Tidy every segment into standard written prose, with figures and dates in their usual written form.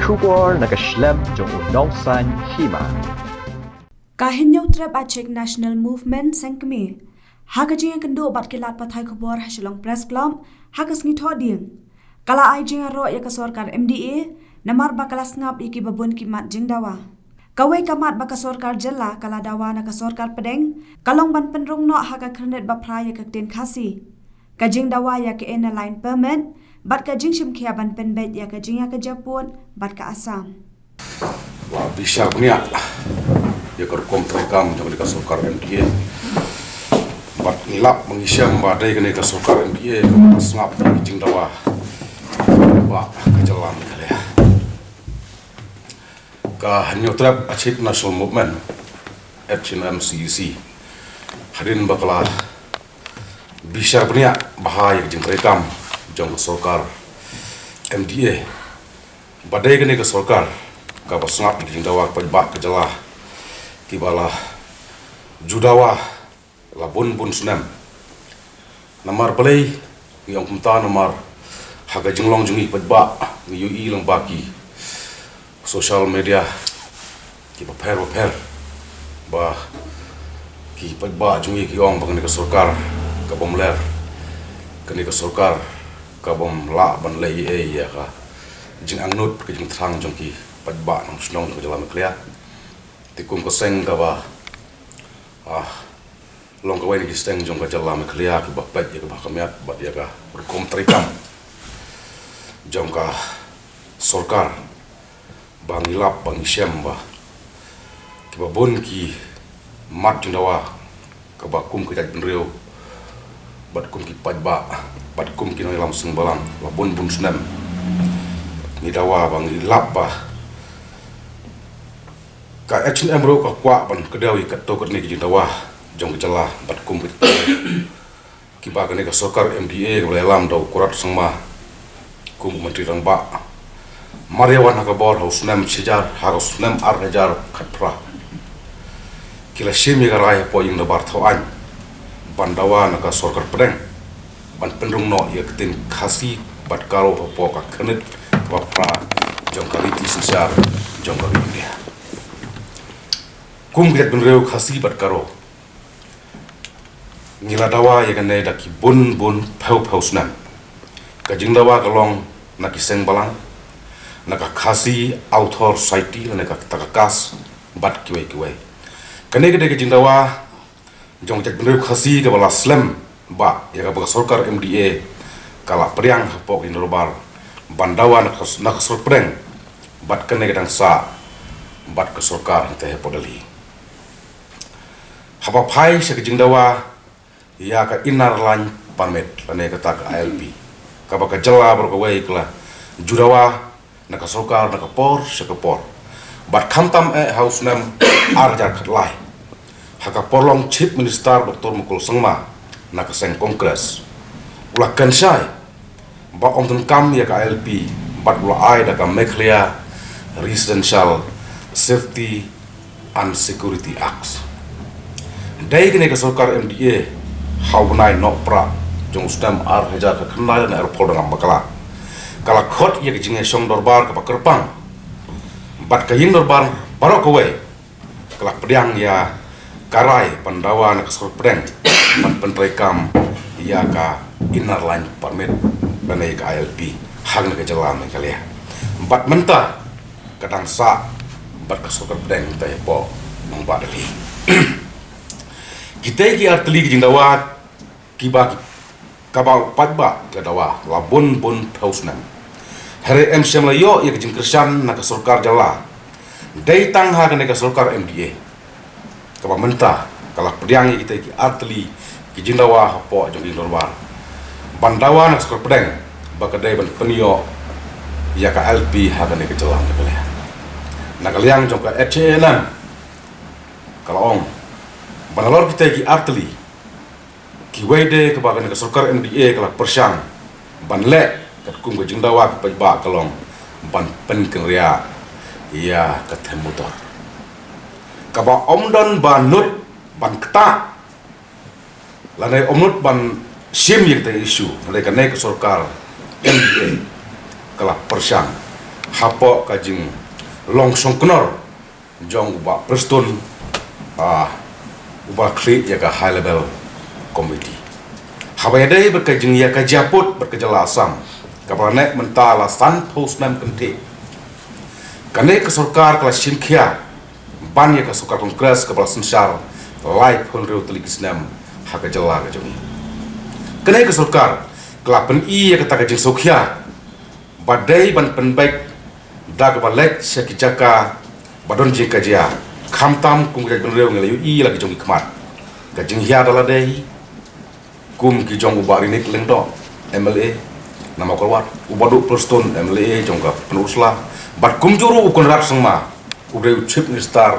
Shubor nakaslem jong unongsan hima. Kahin nyau trap Aceh National Movement sengkemi. Hakajing kendo bat kilat pathai khobor hasilong press club hakas ngi thoding. Kala ai jing ro ya ka sorkar MDA namar bakalas ngap iki babun kimat jing dawa. Kawai kamat baka sorkar jela kala dawa na ka sorkar pedeng kalong ban penrung no haka krenet bapra ya ka tin khasi. Kajing dawa ya ke ena line permit bat kajing shim khia ban penbet ya kajing ya ka Japun bat ka Assam. Wah bisa punya ya kerkom terekam jangan dikasih sorkar MDA bat ngilap mengisyam badai kena dikasih sorkar MDA kemudian sengap jing dawa wah kejalan kali ya hanya trap Aceh National Movement HNMCEC hadirin bakalah bisa punya bahaya jing terekam jangan sorkar MDA badai kena dikasih sorkar kapas sengap jing dawa pajbak kejalah kibalah judawa labun bun sunem namar pelai yang kumta namar haga jenglong jengi pajba ngiyui lang baki social media ki paper bah ki pajba jengi ki ong bang ka sarkar ka bom ler kani ka sarkar ka bom la ban lei ya ka jing angnut ka jing thang jong ki pajba nang sunong ka jalan klia tikum ko seng ka ba long kawai ni steng jong ka jalam klia ki bapet ya ka kamiat bat ya ka berkom terikam jong ka sorkar bang ilap bang isyam ba ki babon ki mat jindawa ka bakum ki taj benreu bat kum ki pajba bat kum ki no lam sung balang labon bun sunem ni dawa bang ilap ba ka H&M ro ka kwa ban kedawi ka to ni ki dawa jong jala bat kum ki ba ka sorkar MDA ka lam do kurat sangma kum menteri rang ba mariawan ka bor haus nem sejar harus nem arhajar khatra kila shimi ka raya po yung nabar thawan bandawa na ka sorkar pedeng ban pendrung no ya ketin khasi bat karo po ka khanit ka pra jong ka riti sejar jong ka India kum giat benreu khasi bat karo ngila dawa ya kan da ki bun phau snam ka jingdawa kalong na ki seng balang na ka khasi author society na ka takakas bat kiwai kane ke jingdawa jong jak benreu khasi ka bala slam ba ya ka sorkar MDA kala priang hapok indrobar bandawa na ka sorpreng bat kane dang sa bat ka sorkar te podali haba phai se jingdawa ya ka inar lan permit lane ka tak ILP ka baka jala ber kawai kala judawa na ka sorkar na ka por se ka por bat khamtam house nam arjar khatlai haka porlong chief minister Dr. Mukul Sengma na ka seng kongres ula kansai ba omtun kam ya ka ILP bat ula ai da ka meklia residential safety and security acts dai kene ka sorkar MDA hawnai no pra jong stem ar hajar ka khnai na airport ngam bakala kala khot ye jinge song dorbar ka pakerpang bat ka yin dorbar barok kowe kala pediang ya karai pandawa na kasor pedeng ban pentrekam ya ka inner line permit banai ka ILP hang na ka jalan kali ya bat menta kadang sa bat ka sokar pedeng tay po nang badali kita ki arteli ki jindawa ki ba kabau padba ka dawa labun thausnan here MCM la yo ya jing kersan na ka sorkar jala dai tang ha ka sorkar MDA ka ba menta kala pediang kita ki arteli ki jindawa hapo jong normal bandawa na sorkar pedeng ba ka dai ban penio ya ka LP ha ka jala na kaliang jong ka HNM kala ong banalor kita ki arteli ki wede ke bagan ka sorkar MDA kala persang ban le kat kum ka jingdawa ka pajba kalong ban pen kengria ya ka temutor ka ba omdon banut ban kta lanai omnut ban sim yek te isu lanai ka nek sorkar MDA kala persang hapo kajing long song knor jong uba preston uba kri ya ka high level committee habai dai berkajing ya ka japut berkejala asam kabarane mentala san post nam kente kane ke sarkar kala sinkhia ban ya ka sarkar kongres ka sensar live hon reu teligis nam haka jala ka jongi kane ke sarkar kala pen I ya ka ta kajing sokhia badai ban penbaik dag balek sekijaka badon je kajia khamtam kum ka gunreu ngelayu I lagi jongi kmat kajing hia dala dei kum ki jong ubari nik lengdo MLA nama kolwat ubadu preston MLA jong ka penusla bat kum juru ukon rat sengma ubreu chief minister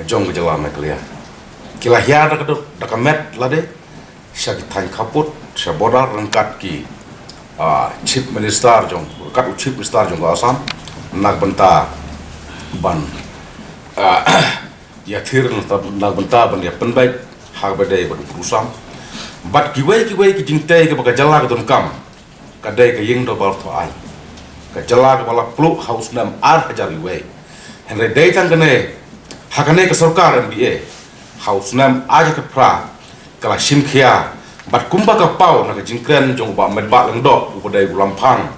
jong jela meklia kila hia da kamet lade syaki than kaput sabodar rengkat ki chief minister jong kat chief minister jong ka asam nak benta ban ya thir nak benta ban ya penbaik hak badai badu pusam bat kiwai ki jingtai ke baka jala ke don kam kadai ke ying do bal to ai ka jala ke bala pluk house nam ar hajar iwai henre dai tang kene hakane ke sarkar MBA house nam aja ke pra kala simkhia bat kumba ka pau na ke jingkren jong ba medba leng do ubadai ulampang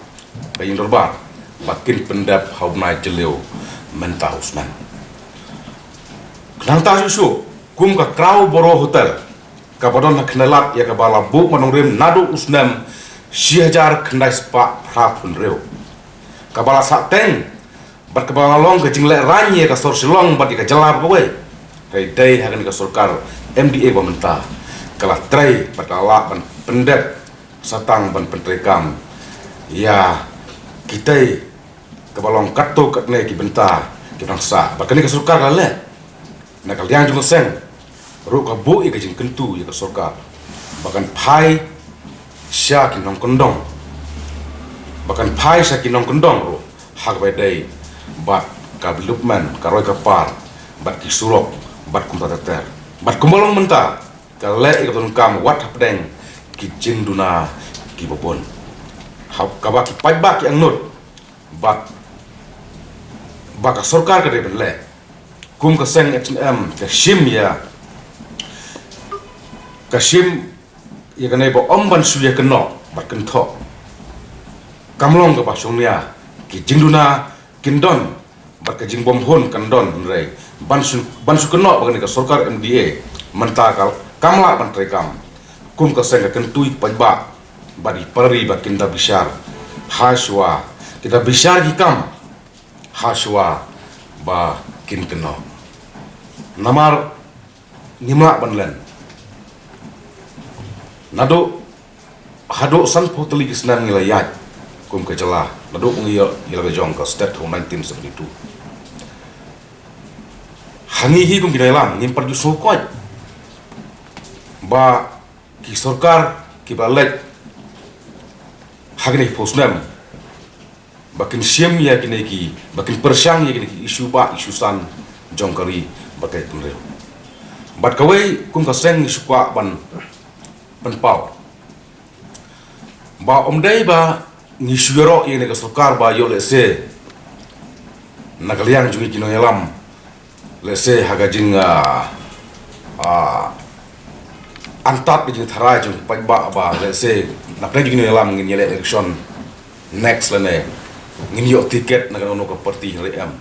ka ying dorbar bakin pendap haumnai jeleu menta usman klang ta susu kum ka krau boro hotel ka bodon na knelat ya ka bala bu manongrim nadu usnam 1000 khnai spa phapun reu ka bala sa teng bat ka bala long ka jingle ranye ka sor silong bat ka jala bawe hei dai hagan ka sarkar MDA bamenta kala trai patala ban pendap satang ban pentrekam ya kita kebalong kato katne ki benta ki rangsa bakani ka sarkar le na kalian jung seng ru ka bu i ka jing kentu ya ka sarkar bakan phai sya ki nong kondong bakan phai sya ki nong kondong ru hak bai dai bat ka bilupman ka roi ka par bat ki surok bat kum ter bat kumbalong menta ka le i ka ton kam wat hapdeng ki jinduna ki bobon hak ka ba ki pajba ki angnut bat baka sarkar ka deben le kum ka seng HM ka shim ya kane bo omban suya keno bat kentho kamlong ka basungnya ki jinduna kindon bat ka jingbom hon kandon rei bansu keno bagani ka sarkar MDA mentakal kamla ban trekam kum ka seng ka kentui pajba badi pari bakinda bishar haswa kita bishar hikam haswa ba kin keno namar nimla banlen nado hado san potli kisnan ngila yat kum ke jala nado ngiyo ila ke jong ka state 1972 hangi hi kum kinailam ngim perju sokoj ba ki sarkar ki balek hagni posnam bakin siam ya kini ki bakin persang ya kini ki isu san jongkari bakai tunreu bat kawai kum ka seng isu kwa ban pau ba omdai ba ni sugero ye ne ka sarkar ba yo lese nakaliang jungi kino yalam lese hagajing antat bijing thara jung pajba ba lese napne kino yalam ngin yele election next lene ngin yo tiket na kanono ka parti ream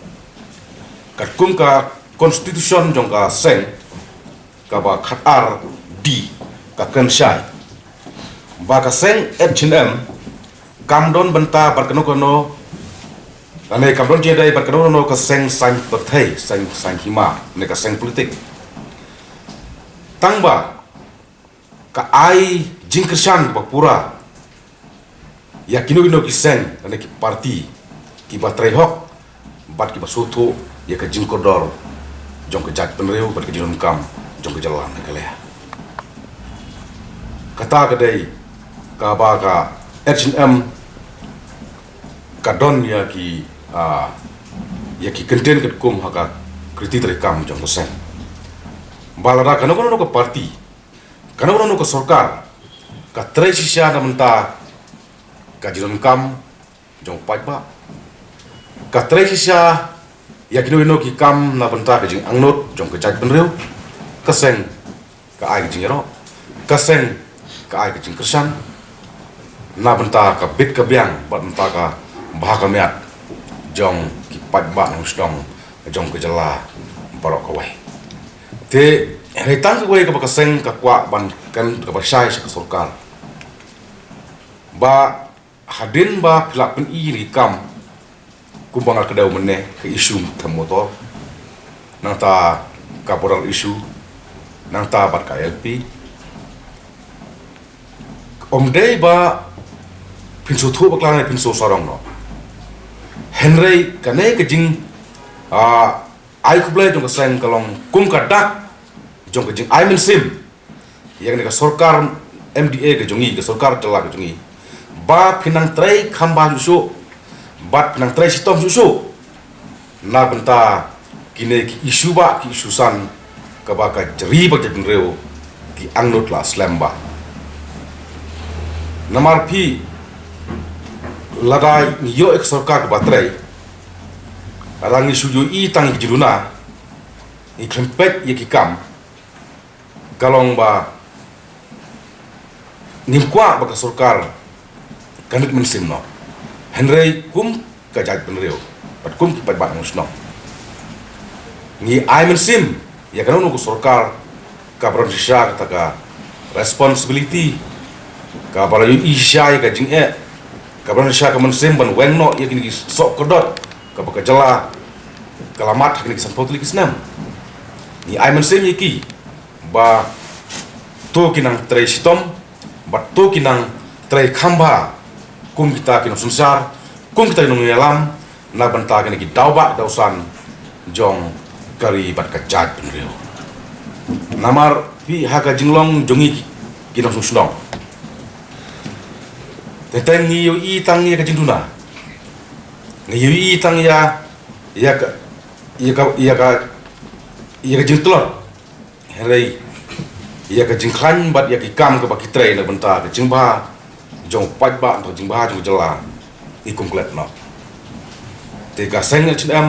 kat kum ka constitution jong ka seng ka ba khatar di ka kenshai ba ka seng HM kamdon benta barkano kono ane kamdon jedai barkano no ka seng sang perthai sang hima ne ka seng politik tangba ka ai jingkrshan ba pura ya kino ki seng ane ki parti ki batrai hok bat ki basutu ya ka jingkodor jong ka jak penreu bat ka jinum kam jong ka jalan ne kalea kata kadai ka ba ka HM kadon ya ki kenten ket kum haka kriti rekam jong ka seng balara kano ka parti kano ka sarkar ka trai sisya na menta ka jinum kam jong pajba ka tresisha ya kino ki kam na banta ke jing angnot jong ke jat benreu kaseng ka ai jing ro kaseng ka ai jing kersan na banta ka bit ka biang banta ka bah ka miat jong ki pat ba nang stong jong ke jala barok ka wai te retang ka wai ka kaseng ka kwa ban kan ka basai sa sorkar ba hadin ba pilak pen iri kam kumbang kedau meneh ke isu ke motor nang ta kaporal isu nang ta bat KLP dei ba pinso thu baklang pinso sarong no Henry kane ke jing ai kublai jong seng kalong kum ka dak jong ke jing ai men sim yang ne ka sarkar MDA ke jongi ke sarkar telak ke jongi ba pinang trai khamba susu bat pinang trai sitom susu na benta kine ki isu ba ki isusan ka ba ka jeri ba jepin reo ki angnot la slamba namar pi ladai ni yo ek sarkar ka batrai arang isu yo i tang ki jiruna i klempet ye ki kam kalong ba nimkwa ba ka sarkar kanit mensim no Henry kum kajat penreo pat kum ki pat bat musno ni ai mensim ya kan nu sarkar ka bron sha ka ka responsibility ka bala yu isha ka jing ka bron sha ka mensim ban wengno ya kini sok kodot ka ba ka jala kalamat kini san potli kisnam ni ai mensim yiki ba to kinang trestom ba to kinang tre khamba kum kita kino sunsar kum kita kino ngelam na banta kini ki dauba dausan jong kari bat kajat penreo namar pi haka jinglong jongi kino sunsnong teteng ni yo i tang ya kajinduna ni yo i tang ya jingtlor herei ya ka jingkhan bat ya ki kam ka bakitre na banta ka jingba jong pat ba to jing ba jong jala i kum klet no te ka seng hm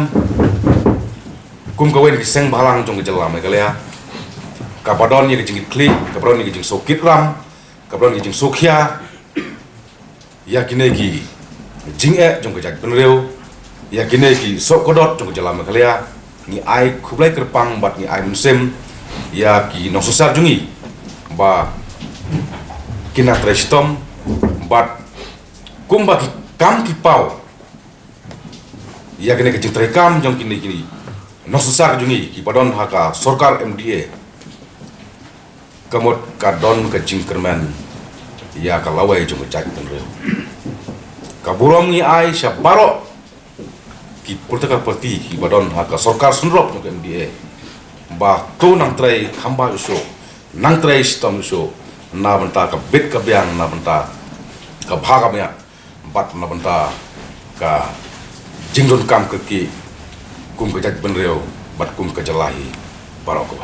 kum ka wen ki seng balang jong jala me kalea ka badon ni jing klik ka badon ni jing sokit ram ka badon ni jing sokhia ya kine ki jing jong ka jak benreu ya kine ki sok kodot jong jala me kalea ni ai khublai kerpang bat ni ai musim ya ki no sosar jungi ba kina trestom bat kumba ki kam ki pau ya kene ke cintai kam jong kini no susar jungi ki padon haka sarkar MDA kamot kadon ke jingkerman ya kalawai jong cak tenreu kaburom ni ai syabaro ki purtaka parti ki padon haka sarkar sunrop jong MDA ba to nang trai khamba uso nang trai stom uso na benta ka bit ka biang na benta ka bhaga mya bat na banta ka jingdon kam ke ki kum ka jat benreo bat kum ka jalahi barok ko